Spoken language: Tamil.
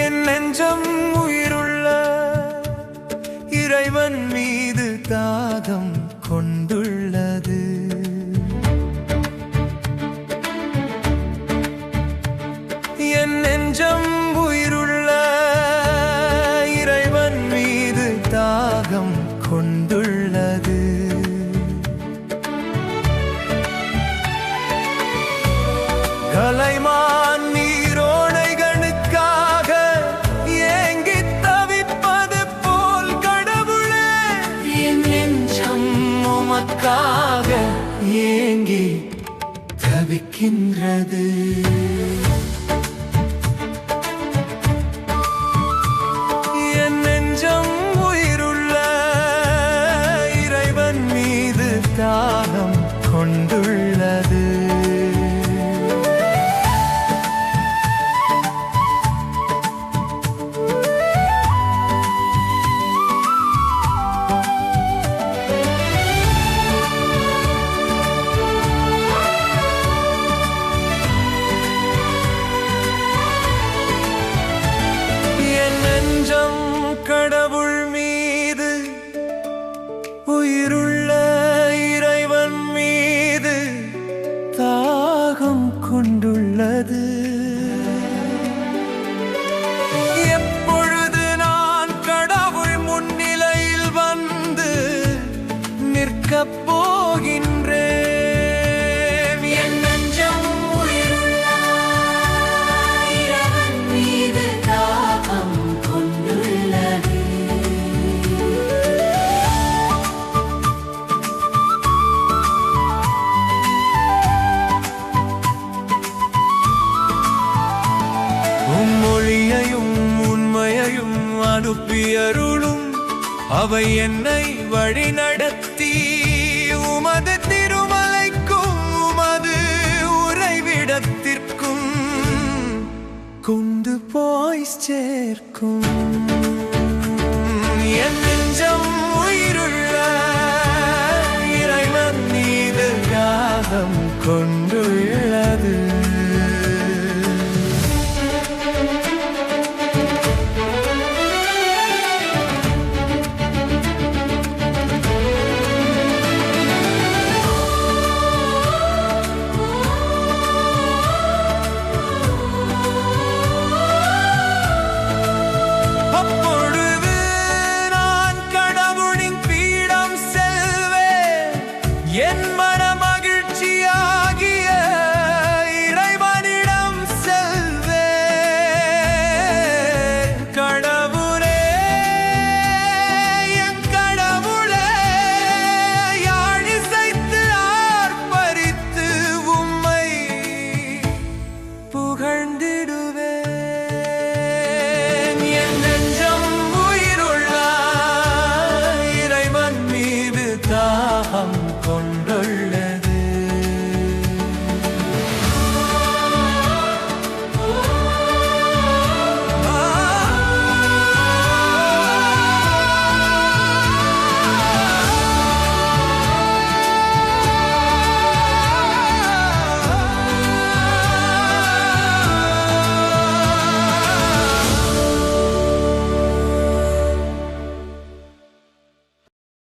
என் நெஞ்சம் உயிருள்ள இறைவன் மீது தாகம் கொண்டுள்ளது. என் நெஞ்சம் உயிருள்ள இறைவன் மீது தாகம் கொண்டுள்ளது. கலைமான் நீரோடைகளுக்காக ஏங்கி தவிப்பது போல் கடவுளே, என் நெஞ்சம் உமக்காக ஏங்கி தவிக்கின்றது. என் நெஞ்சம் உயிருள்ள இறைவன் மீது தாகம் கொண்டுள்ளது. நெஞ்சம் கடவுள் மீது, உயிருள்ள இறைவன் மீது தாகம் கொண்டுள்ளது. எப்பொழுது நான் கடவுள் முன்னிலையில் வந்து நிற்கப் போகின்றேன்? என் நெஞ்சம் உயிருள்ள இறைவன் மீது தாகம் கொண்டுள்ளது. மொழியையும் உண்மையையும் அனுப்பியருளும், அவை என்னை வழிநடத்தி உமது திருமலைக்கும் உமது உறைவிடத்திற்கும் கொண்டு போய் சேர்க்கும். என் நெஞ்சம் உயிருள்ள இறைவன் மீது தாகம் கொண்டுள்ளது. அப்பொழுது